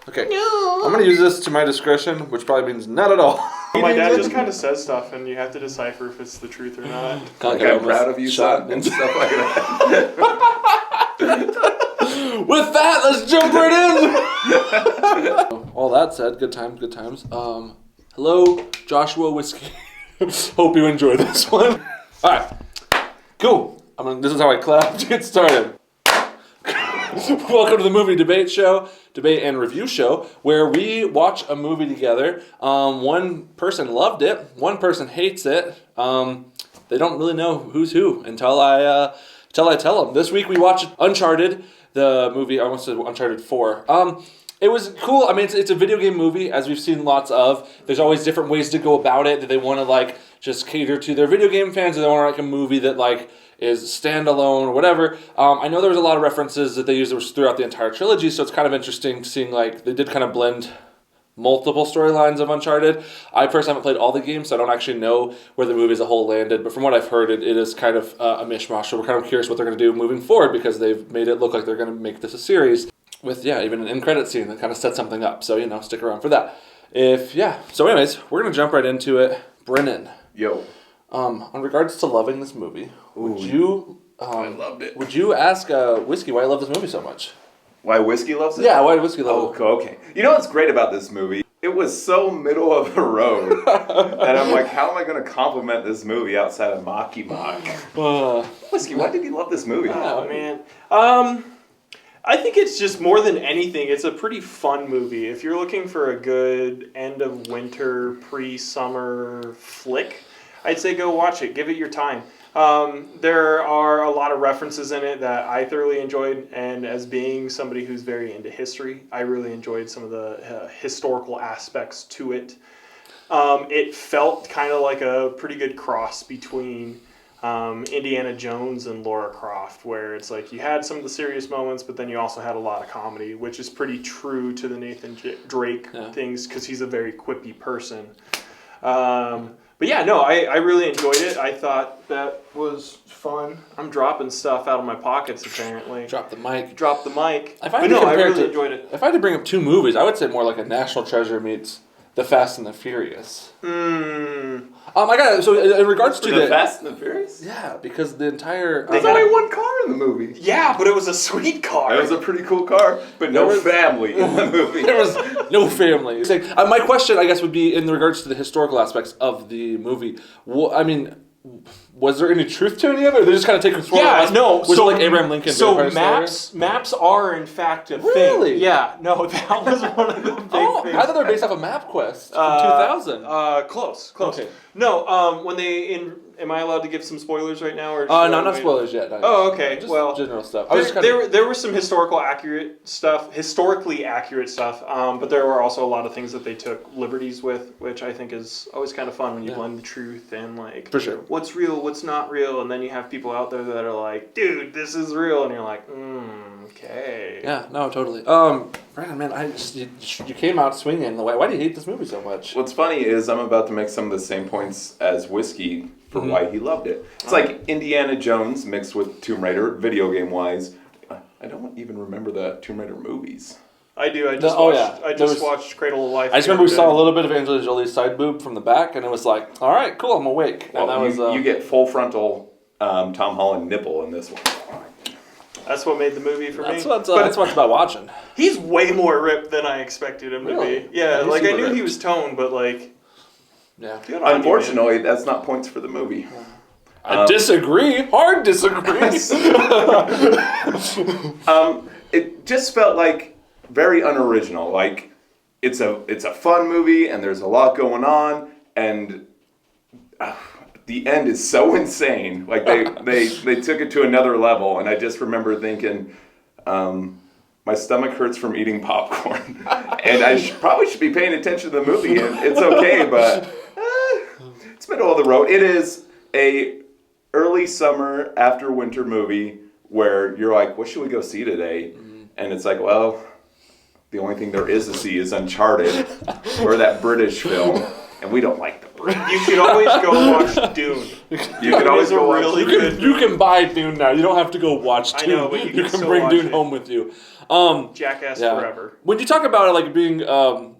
Okay. I'm going to use this to my discretion, which probably means not at all. My dad just kind of says stuff, and you have to decipher if it's the truth or not. Like, I'm proud of you, son, and stuff like that. With that, let's jump right in. All that said, good times. Hello, Joshua Whiskey. Hope you enjoy this one. All right, cool. This is how I clap to get started. Welcome to the movie debate and review show, where we watch a movie together. One person loved it, one person hates it. They don't really know who's who until I tell them. This week we watched Uncharted, the movie. I almost said Uncharted 4. It was cool. I mean, it's a video game movie, as we've seen lots of. There's always different ways to go about it. Do they want to just cater to their video game fans? Do they want a movie that is standalone or whatever? I know there was a lot of references that they used throughout the entire trilogy, so it's kind of interesting seeing they did kind of blend multiple storylines of Uncharted. I personally haven't played all the games, so I don't actually know where the movie as a whole landed, but from what I've heard, it is kind of a mishmash, so we're kind of curious what they're going to do moving forward, because they've made it look like they're going to make this a series with, even an end credit scene that kind of sets something up, so, stick around for that. So anyways, we're going to jump right into it. Brennon. Yo. On regards to loving this movie, would you... I loved it. Would you ask Whiskey why you love this movie so much? Why Whiskey loves it? Yeah, why Whiskey love it? Okay. You know what's great about this movie? It was so middle of the road that I'm like, how am I going to compliment this movie outside of Mocky Mock? Whiskey, why did you love this movie? Oh, man. I think it's just more than anything, it's a pretty fun movie. If you're looking for a good end of winter, pre-summer flick, I'd say go watch it. Give it your time. There are a lot of references in it that I thoroughly enjoyed, and as being somebody who's very into history, I really enjoyed some of the historical aspects to it. It felt kind of like a pretty good cross between Indiana Jones and Lara Croft, where it's you had some of the serious moments, but then you also had a lot of comedy, which is pretty true to the Nathan Drake things, because he's a very quippy person. But yeah, no, I really enjoyed it. I thought that was fun. I'm dropping stuff out of my pockets, apparently. Drop the mic. I really enjoyed it. If I had to bring up two movies, I would say more like a National Treasure meets The Fast and the Furious. So in regards to the Fast and the Furious? Yeah, because the entire... There's only one car in the movie. Yeah, but it was a sweet car. It was a pretty cool car, but no family in the movie. There was no family. My question, I guess, would be in regards to the historical aspects of the movie. Was there any truth to any of it? Or they just kind of take control? Yeah, no. Was it like Abraham Lincoln? So maps are in fact a thing. Really? Yeah. No, that was one of the big things. I thought they were based off of MapQuest from 2000. Close. Okay. No, when they am I allowed to give some spoilers right now? Or no, not spoilers yet. Oh, okay. Just well, general stuff. There was some historically accurate stuff, but there were also a lot of things that they took liberties with, which I think is always kind of fun when you blend the truth and for sure, what's real, what's not real, and then you have people out there that are like, dude, this is real, and you're like, okay. Yeah, no, totally. Brennan, man, you came out swinging. Why do you hate this movie so much? What's funny is I'm about to make some of the same points as Whiskey for why he loved it. It's like Indiana Jones mixed with Tomb Raider, video game wise. I don't even remember the Tomb Raider movies. I do. I just watched Cradle of Life. I just remember we saw a little bit of Angelina Jolie's side boob from the back, and it was like, all right, cool, I'm awake. Well, and you get full frontal Tom Holland nipple in this one. That's what made the movie for me. That's what's about watching. He's way more ripped than I expected him to be. Yeah, I knew he was toned, but yeah. Unfortunately, that's not points for the movie. I disagree. Hard disagree. It just felt very unoriginal. It's a fun movie, and there's a lot going on, and the end is so insane. They took it to another level, and I just remember thinking, my stomach hurts from eating popcorn, and I probably should be paying attention to the movie. And it's okay, but it's middle of the road. It is a early summer after winter movie where you're like, what should we go see today? Mm-hmm. And it's like, well, the only thing there is to see is Uncharted or that British film. and we don't like the bridge. You should always go watch Dune. You can always go watch really Dune. good You can buy Dune now. You don't have to go watch Dune. I know, but you can still bring watch Dune it. home with you. Jackass Yeah. forever. When you talk about it like being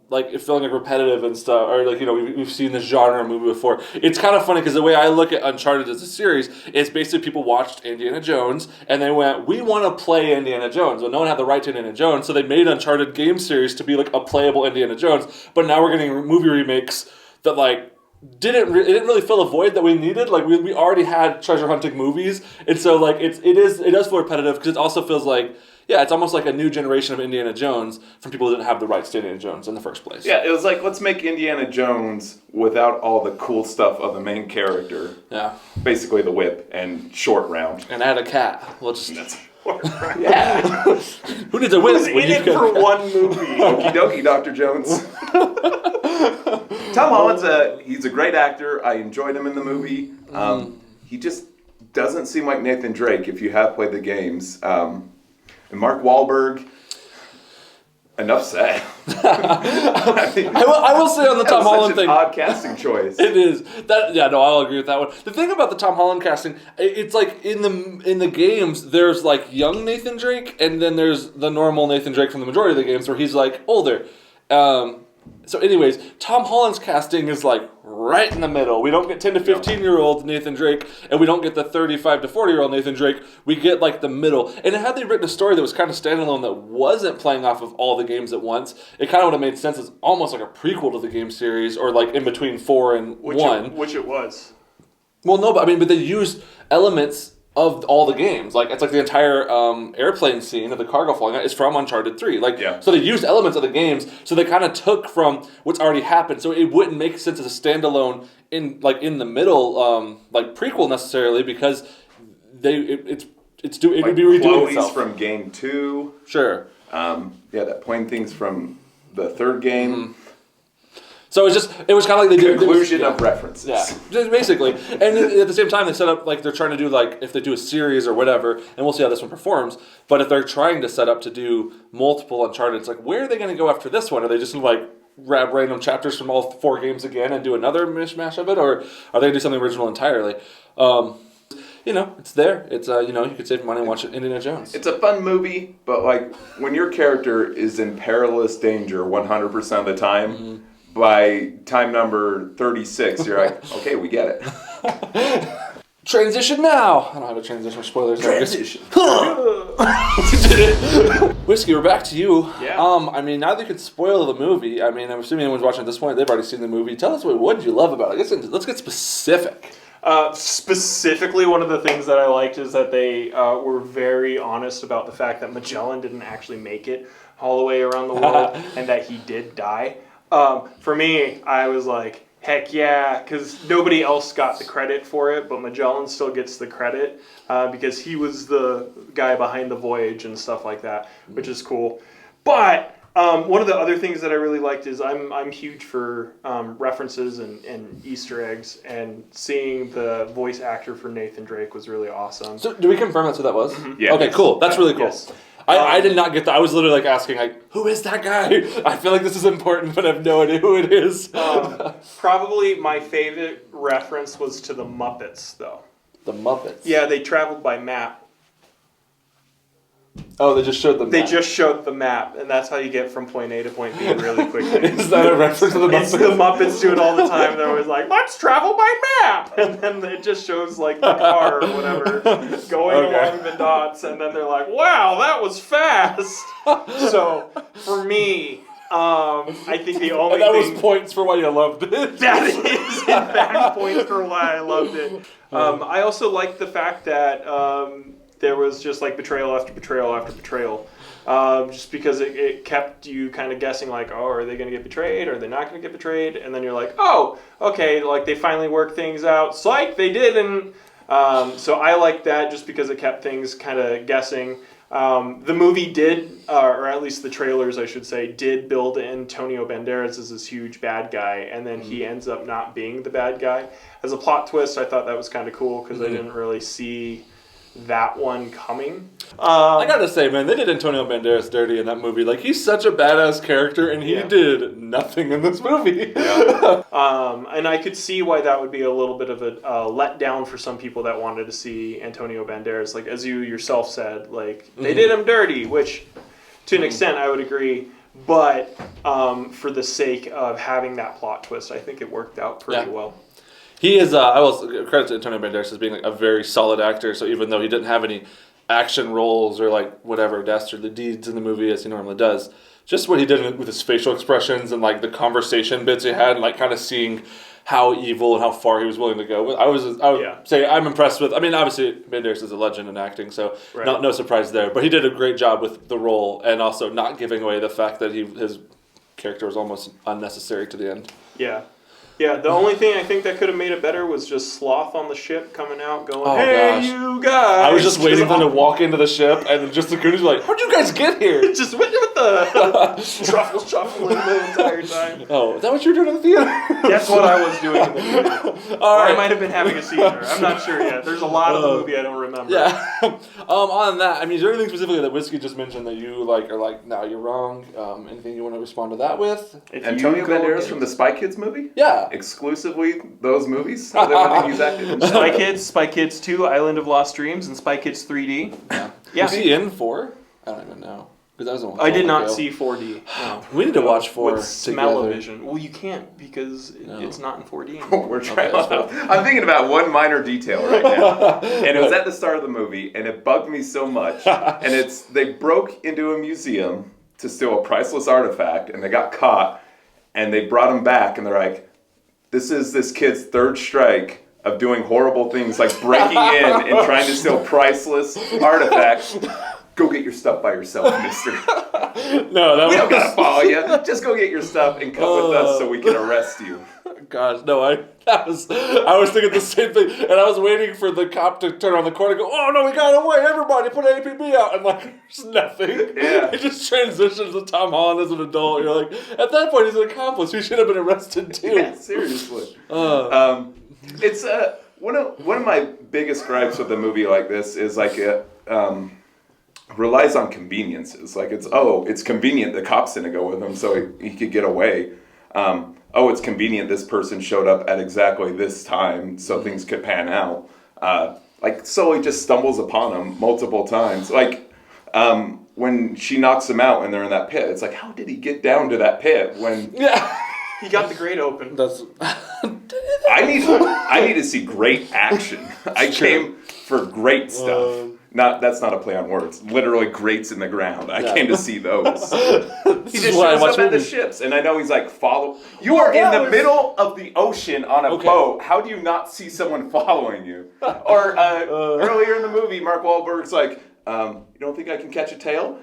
like it feeling like repetitive and stuff, or like we've seen this genre movie before, it's kind of funny because the way I look at Uncharted as a series is basically people watched Indiana Jones and they went, we want to play Indiana Jones. Well, no one had the right to Indiana Jones, so they made Uncharted game series to be like a playable Indiana Jones. But now we're getting movie remakes that like it didn't really fill a void that we needed. Like we already had treasure hunting movies, and so like it does feel repetitive because it also feels like. Yeah, it's almost like a new generation of Indiana Jones from people who didn't have the rights to Indiana Jones in the first place. Yeah, it was like, let's make Indiana Jones without all the cool stuff of the main character. Yeah. Basically the whip and short round. And add a cat. We'll just... Yeah. Who needs a whip? Who's in it for one movie? Okie dokie, Dr. Jones. Tom Holland's he's a great actor. I enjoyed him in the movie. He just doesn't seem like Nathan Drake if you have played the games. And Mark Wahlberg, enough said. I will say on the Tom Holland thing, odd casting choice. it is that. Yeah, no, I'll agree with that one. The thing about the Tom Holland casting, it's like in the games, there's like young Nathan Drake, and then there's the normal Nathan Drake from the majority of the games, where he's like older. So anyways, Tom Holland's casting is like right in the middle. We don't get 10 to 15-year-old Nathan Drake, and we don't get the 35 to 40-year-old Nathan Drake. We get like the middle. And had they written a story that was kind of standalone that wasn't playing off of all the games at once, it kind of would have made sense as almost like a prequel to the game series, or like in between 4 and 1. Which it was. Well, no, but they used elements of all the games. Like, it's like the entire airplane scene of the cargo flying out is from Uncharted 3. So they used elements of the games, so they kind of took from what's already happened, so it wouldn't make sense as a standalone in the middle prequel necessarily, because it would be redoing itself. From game 2. Sure. That plane thing's from the third game. Mm-hmm. So it was kind of like they did conclusion of references. Yeah, basically. And at the same time, they set up like they're trying to do like if they do a series or whatever, and we'll see how this one performs. But if they're trying to set up to do multiple Uncharted, it's like where are they going to go after this one? Are they just going to like grab random chapters from all 4 games again and do another mishmash of it, or are they going to do something original entirely? It's there. It's you could save money and watch Indiana Jones. It's a fun movie, but like when your character is in perilous danger 100% of the time. By time number 36, you're like, okay, we get it. Transition now. I don't have a transition for spoilers. Transition. Whiskey, we're back to you. Yeah. Now that you could spoil the movie, I'm assuming anyone's watching at this point, they've already seen the movie. Tell us what did you love about it? Let's get specific. Specifically, one of the things that I liked is that they were very honest about the fact that Magellan didn't actually make it all the way around the world and that he did die. For me, I was like, heck yeah, because nobody else got the credit for it, but Magellan still gets the credit because he was the guy behind the voyage and stuff like that, which is cool. But one of the other things that I really liked is I'm huge for references and Easter eggs, and seeing the voice actor for Nathan Drake was really awesome. So, do we confirm that's who that was? Mm-hmm. Yeah. Okay, cool. That's really cool. Yes. I did not get that. I was literally like asking, like, who is that guy? I feel like this is important, but I have no idea who it is. Probably my favorite reference was to the Muppets, though. The Muppets? Yeah, they traveled by map. Oh, they just showed the map. They just showed the map, and that's how you get from point A to point B really quickly. Is that a reference to the Muppets? It's the Muppets do it all the time. They're always like, let's travel by map! And then it just shows like the car or whatever going along the dots, and then they're like, wow, that was fast! So, for me, I think the only that thing... was points for why you loved it. That is, in fact, points for why I loved it. I also liked the fact that there was just like betrayal after betrayal after betrayal. Just because it kept you kind of guessing like, oh, are they going to get betrayed? Or are they not going to get betrayed? And then you're like, oh, okay, like they finally worked things out. Psych, they didn't. So I liked that just because it kept things kind of guessing. The movie did, or at least the trailers, I should say, did build Antonio Banderas as this huge bad guy, and then he ends up not being the bad guy. As a plot twist, I thought that was kind of cool because I didn't really see that one coming. I gotta say, man, they did Antonio Banderas dirty in that movie. Like, he's such a badass character, and he did nothing in this movie. And I could see why that would be a little bit of a letdown for some people that wanted to see Antonio Banderas. Like, as you yourself said, like, they did him dirty, which, to an extent, I would agree. But for the sake of having that plot twist, I think it worked out pretty well. He is, I will credit to Antonio Banderas as being like a very solid actor, so even though he didn't have any action roles or like whatever dastardly deeds in the movie as he normally does, just what he did with his facial expressions and like the conversation bits he had, and like kind of seeing how evil and how far he was willing to go. I would say I'm impressed with. I mean, obviously Banderas is a legend in acting, so no surprise there. But he did a great job with the role, and also not giving away the fact that his character was almost unnecessary to the end. Yeah, the only thing I think that could have made it better was just Sloth on the ship coming out going, "Hey, you guys!" I was just waiting for them to walk into the ship, and just the crew was like, "How'd you guys get here?" Just with the truffles shuffling the entire time. Oh, is that what you were doing in the theater? That's what I was doing in the theater. Or I might have been having a seizure. I'm not sure yet. There's a lot of the movie I don't remember. Yeah. On that, I mean, is there anything specifically that Whiskey just mentioned that you like are like, no, you're wrong? Anything you want to respond to that with? Antonio Banderas from the Spy Kids movie? Yeah. Exclusively those movies? Are the only thing he's acted in? Spy Kids 2, Island of Lost Dreams, and Spy Kids 3D. Yeah. Was he in 4? I don't even know. Because that was the one I did not see 4D. No. We need to watch 4 with smell-o-vision. Well, you can't because it's not in 4D. We're trying. I'm thinking about one minor detail right now, and it was at the start of the movie, and it bugged me so much. And they broke into a museum to steal a priceless artifact, and they got caught, and they brought him back, and they're like, "This is this kid's third strike of doing horrible things like breaking in and trying to steal priceless artifacts. Go get your stuff by yourself, mister." No, we don't gotta follow you. Just go get your stuff and come with us so we can arrest you. Gosh, no, I was thinking the same thing, and I was waiting for the cop to turn on the corner and go, "Oh no, we got away! Everybody, put APB out!" And like, there's nothing. Yeah, it just transitions to Tom Holland as an adult. You're like, at that point, he's an accomplice. He should have been arrested too. Yeah, seriously. It's one of my biggest gripes with a movie like this is like it relies on conveniences. Like it's convenient the cops didn't go with him so he could get away. It's convenient this person showed up at exactly this time so things could pan out. Like Sully just stumbles upon him multiple times. Like when she knocks him out and they're in that pit, it's like, how did he get down to that pit when? Yeah. He got the grate open. I need to see great action. I came for great stuff. That's not a play on words. Literally grates in the ground. I came to see those. He just shows up at the ships, and I know he's like, follow. You are in the middle of the ocean on a boat. How do you not see someone following you? Or earlier in the movie, Mark Wahlberg's like, you don't think I can catch a tail?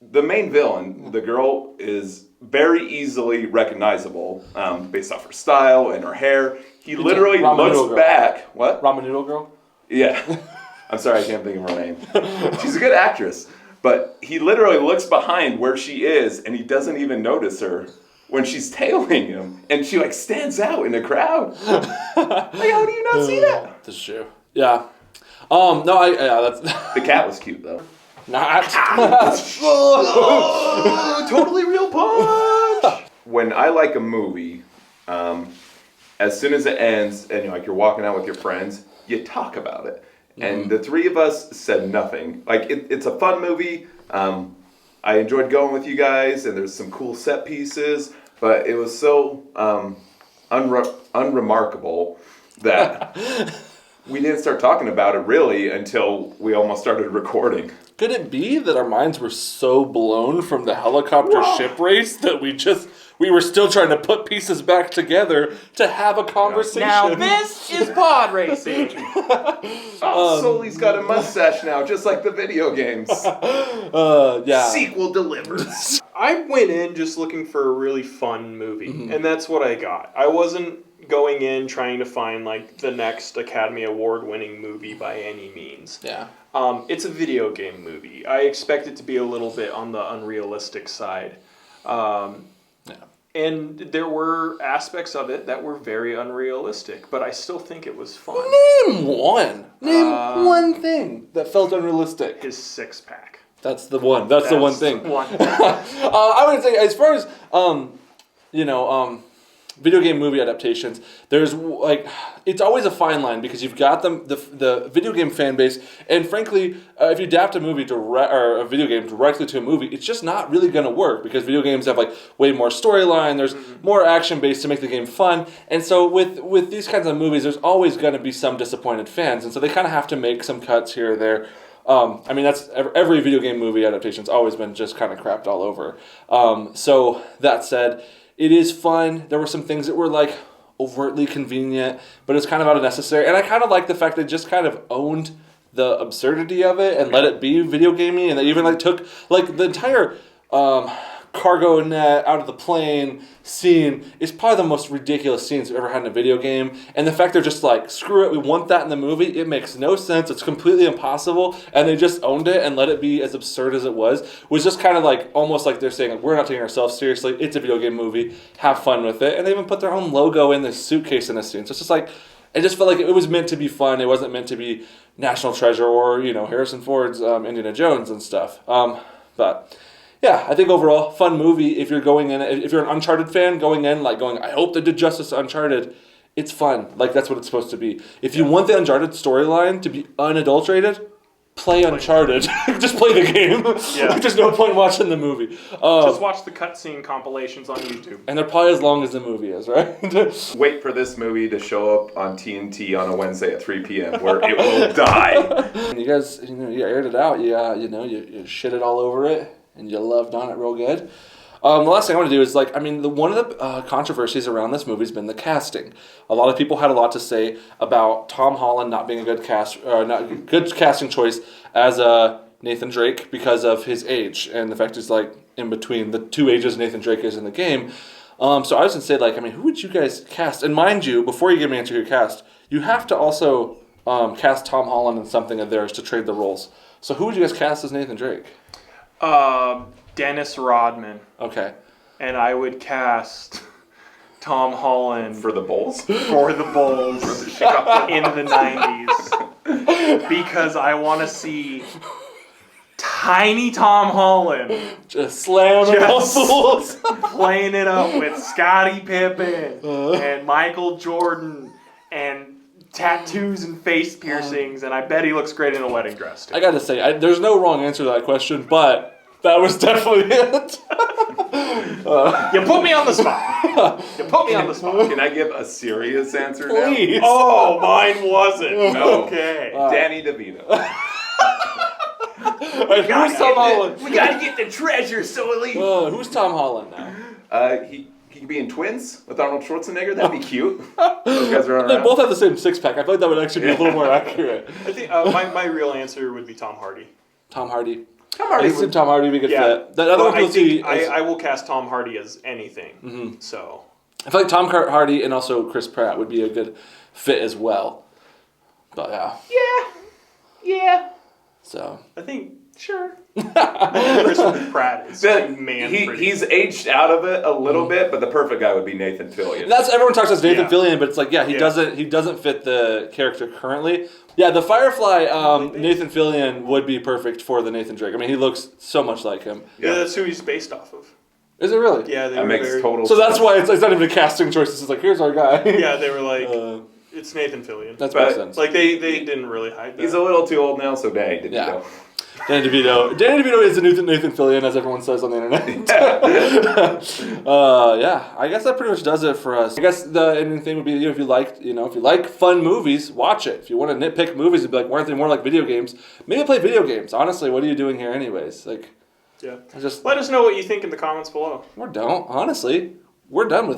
The main villain, the girl, is very easily recognizable based off her style and her hair. He literally looks back. What? Ramen Noodle Girl? Yeah. I'm sorry, I can't think of her name. She's a good actress. But he literally looks behind where she is, and he doesn't even notice her when she's tailing him. And she, like, stands out in the crowd. Like, how do you not see that? This is true. Yeah. That's... The cat was cute, though. Not. Totally real punch! When I like a movie, as soon as it ends, and you're walking out with your friends, you talk about it. And the three of us said nothing. Like, it's a fun movie. I enjoyed going with you guys, and there's some cool set pieces, but it was so unremarkable that we didn't start talking about it really until we almost started recording. Could it be that our minds were so blown from the helicopter ship race that we were still trying to put pieces back together to have a conversation? Now this is pod racing. Sully's got a mustache now, just like the video games. Yeah. Sequel delivered. I went in just looking for a really fun movie, and that's what I got. I wasn't going in trying to find like the next Academy Award-winning movie by any means. Yeah. It's a video game movie. I expect it to be a little bit on the unrealistic side. And there were aspects of it that were very unrealistic, but I still think it was fun. Name one. Name one thing that felt unrealistic. His six-pack. That's the one. That's the one thing. I would say, as far as video game movie adaptations, there's like, it's always a fine line because you've got the video game fan base, and frankly, if you adapt a movie or a video game directly to a movie, it's just not really going to work because video games have like way more storyline. There's more action based to make the game fun, and so with these kinds of movies, there's always going to be some disappointed fans, and so they kind of have to make some cuts here or there. I mean, that's every video game movie adaptation's always been just kind of crapped all over. So that said, it is fun. There were some things that were like overtly convenient, but it's kind of unnecessary. And I kind of like the fact they just kind of owned the absurdity of it and let it be video gamey. And they even like took like the entire cargo net out of the plane scene is probably the most ridiculous scenes we've ever had in a video game. And the fact they're just like, screw it, we want that in the movie. It makes no sense. It's completely impossible. And they just owned it and let it be as absurd as it was just kind of like, almost like they're saying, like, we're not taking ourselves seriously. It's a video game movie. Have fun with it. And they even put their own logo in the suitcase in this scene. So it's just like, it just felt like it was meant to be fun. It wasn't meant to be National Treasure or, Harrison Ford's Indiana Jones and stuff. But yeah, I think overall, fun movie. If you're going in, if you're an Uncharted fan, I hope they did justice to Uncharted. It's fun. Like, that's what it's supposed to be. If you want the Uncharted storyline to be unadulterated, play Uncharted. Just play the game. Yeah. Like, there's no point watching the movie. Just watch the cutscene compilations on YouTube. And they're probably as long as the movie is, right? Wait for this movie to show up on TNT on a Wednesday at 3 p.m. where it will die. You guys, you aired it out. You shit it all over it. And you loved on it real good. The last thing I want to do is, one of the controversies around this movie has been the casting. A lot of people had a lot to say about Tom Holland not being a good casting choice as Nathan Drake because of his age and the fact he's like in between the two ages Nathan Drake is in the game. So I was going to say, who would you guys cast? And mind you, before you give me an answer who you cast, you have to also cast Tom Holland in something of theirs to trade the roles. So who would you guys cast as Nathan Drake? Dennis Rodman. Okay. And I would cast Tom Holland for the Bulls? For the Bulls in the 90s. Because I want to see tiny Tom Holland just slamming Bulls, playing it up with Scottie Pippen and Michael Jordan and tattoos and face piercings, and I bet he looks great in a wedding dress, too. I gotta say, there's no wrong answer to that question, but that was definitely it. You put me on the spot. Can I give a serious answer Please. now? Oh, mine wasn't. No. Okay. Danny DeVito. Wait, who's Tom Holland? We gotta get the treasure, Sully. Who's Tom Holland now? He could be in Twins with Arnold Schwarzenegger. That'd be cute. Those guys are They both have the same six-pack. I feel like that would actually be a little more accurate. I think my real answer would be Tom Hardy. Tom Hardy. Tom Hardy would be a good fit. That other one I will cast Tom Hardy as anything. Mm-hmm. So I feel like Tom Hardy and also Chris Pratt would be a good fit as well. But yeah. So I think sure. Chris Pratt is he's aged out of it a little bit, but the perfect guy would be Nathan Fillion. That's everyone talks about Nathan Fillion, but it's like he doesn't fit the character currently. Yeah, the Firefly Nathan Fillion would be perfect for the Nathan Drake. I mean, he looks so much like him. Yeah, that's who he's based off of. Is it really? Yeah, that makes total sense. So that's why it's not even a casting choice. It's like, here's our guy. Yeah, they were like, it's Nathan Fillion. That makes sense. Like they didn't really hide that. He's a little too old now, so Danny DeVito. Yeah. Danny DeVito is the new Nathan Fillion, as everyone says on the internet. I guess that pretty much does it for us. I guess the ending thing would be, if you like fun movies, watch it. If you want to nitpick movies and be like, why aren't they more like video games? Maybe play video games. Honestly, what are you doing here anyways? Let us know what you think in the comments below. We're done with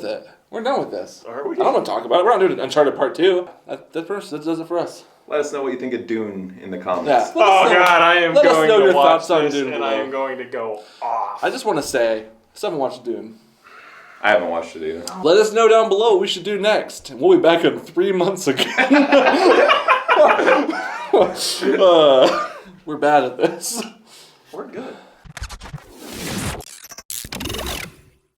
it. We're done with this. Are we? I don't want to talk about it. We're not doing Uncharted Part 2. That does it for us. Let us know what you think of Dune in the comments. Yeah. Oh God, I am going to watch this, Dune and I am going to go off. I just want to say, I still haven't watched Dune. I haven't watched it either. Let us know down below what we should do next. We'll be back in 3 months again. We're bad at this. We're good.